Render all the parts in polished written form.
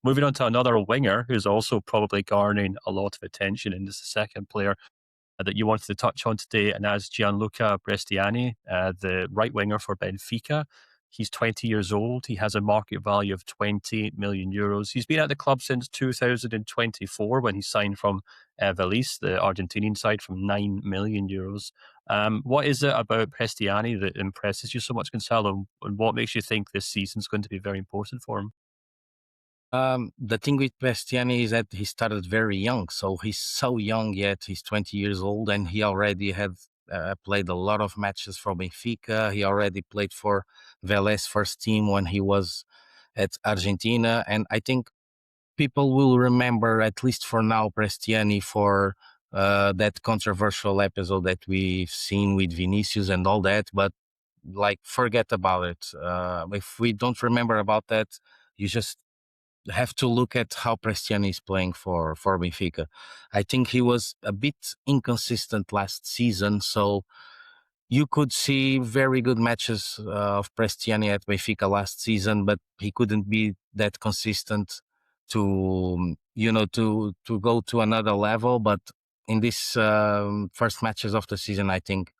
Moving on to another winger who's also probably garnering a lot of attention, and this is the second player that you wanted to touch on today, and that's Gianluca Prestianni, the right winger for Benfica. He's 20 years old. He has a market value of 20 million euros. He's been at the club since 2024 when he signed from Valise, the Argentinian side, from 9 million euros. What is it about Prestiani that impresses you so much, Gonzalo? And what makes you think this season's going to be very important for him? The thing with Prestiani is that he started very young. So he's so young yet. He's 20 years old and he already had played a lot of matches for Benfica. He already played for Vélez first team when he was at Argentina. And I think people will remember, at least for now, Prestiani for that controversial episode that we've seen with Vinicius and all that. But like, forget about it. If we don't remember about that, you just have to look at how Prestiani is playing for Benfica. I think he was a bit inconsistent last season, so you could see very good matches of Prestiani at Benfica last season, but he couldn't be that consistent to to go to another level. But in these first matches of the season, I think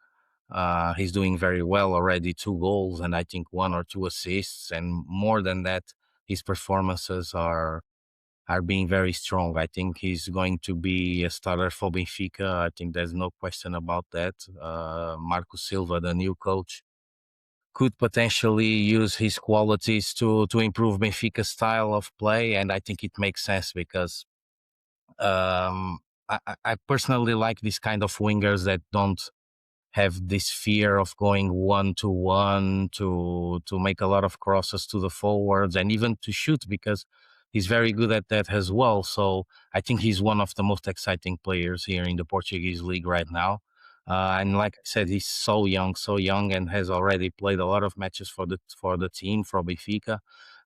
he's doing very well already. 2 goals and I think 1 or 2 assists, and more than that, his performances are being very strong. I think he's going to be a starter for Benfica. I think there's no question about that. Marcos Silva, the new coach, could potentially use his qualities to improve Benfica's style of play, and I think it makes sense because I personally like these kind of wingers that don't have this fear of going 1-to-1 to make a lot of crosses to the forwards and even to shoot, because he's very good at that as well. So I think he's one of the most exciting players here in the Portuguese league right now. And like I said, he's so young, and has already played a lot of matches for the team, for Benfica.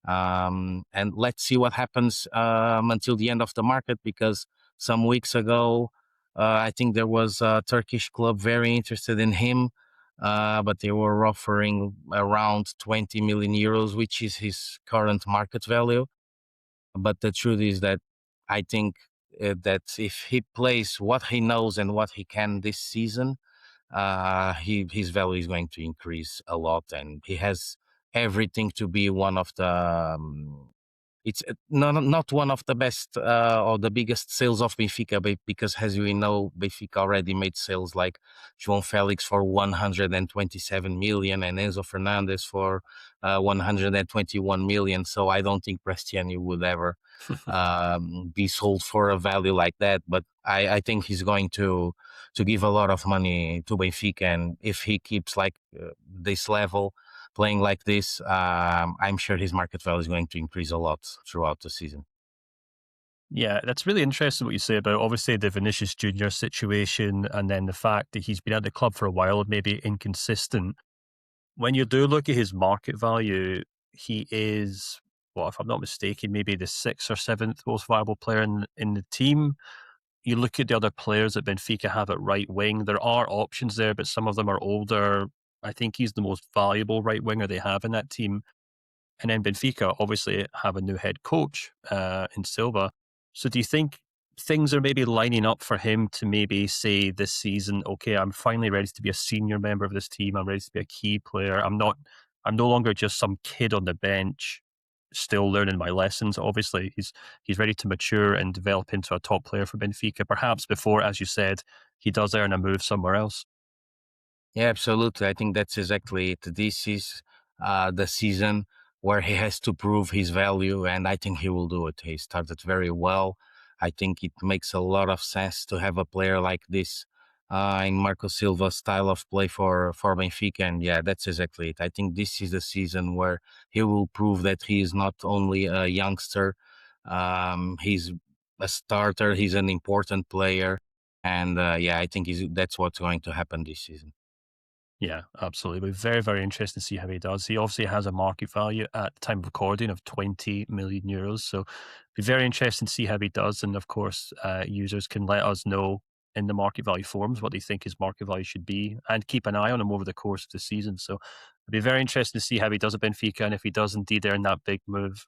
And let's see what happens until the end of the market, because some weeks ago I think there was a Turkish club very interested in him, but they were offering around 20 million euros, which is his current market value. But the truth is that I think that if he plays what he knows and what he can this season, his value is going to increase a lot, and he has everything to be one of the it's not one of the best or the biggest sales of Benfica, because as we know, Benfica already made sales like João Felix for 127 million and Enzo Fernandez for 121 million. So I don't think Prestiani would ever be sold for a value like that. But I think he's going to give a lot of money to Benfica, and if he keeps like this level, playing like this, I'm sure his market value is going to increase a lot throughout the season. Yeah, that's really interesting what you say about obviously the Vinicius Junior situation and then the fact that he's been at the club for a while, maybe inconsistent. When you do look at his market value, he is, well, if I'm not mistaken, maybe the sixth or seventh most valuable player in the team. You look at the other players that Benfica have at right wing, there are options there, but some of them are older. I think he's the most valuable right winger they have in that team. And then Benfica obviously have a new head coach in Silva. So do you think things are maybe lining up for him to maybe say this season, okay, I'm finally ready to be a senior member of this team. I'm ready to be a key player. I'm no longer just some kid on the bench still learning my lessons. Obviously, he's ready to mature and develop into a top player for Benfica, perhaps before, as you said, he does earn a move somewhere else. Yeah, absolutely. I think that's exactly it. This is the season where he has to prove his value, and I think he will do it. He started very well. I think it makes a lot of sense to have a player like this in Marco Silva's style of play for Benfica. And yeah, that's exactly it. I think this is the season where he will prove that he is not only a youngster, he's a starter, he's an important player. And yeah, I think that's what's going to happen this season. Yeah, absolutely. Very, very interesting to see how he does. He obviously has a market value at the time of recording of 20 million euros. So be very interesting to see how he does. And of course, users can let us know in the market value forums what they think his market value should be and keep an eye on him over the course of the season. So it'll be very interesting to see how he does at Benfica and if he does indeed earn that big move.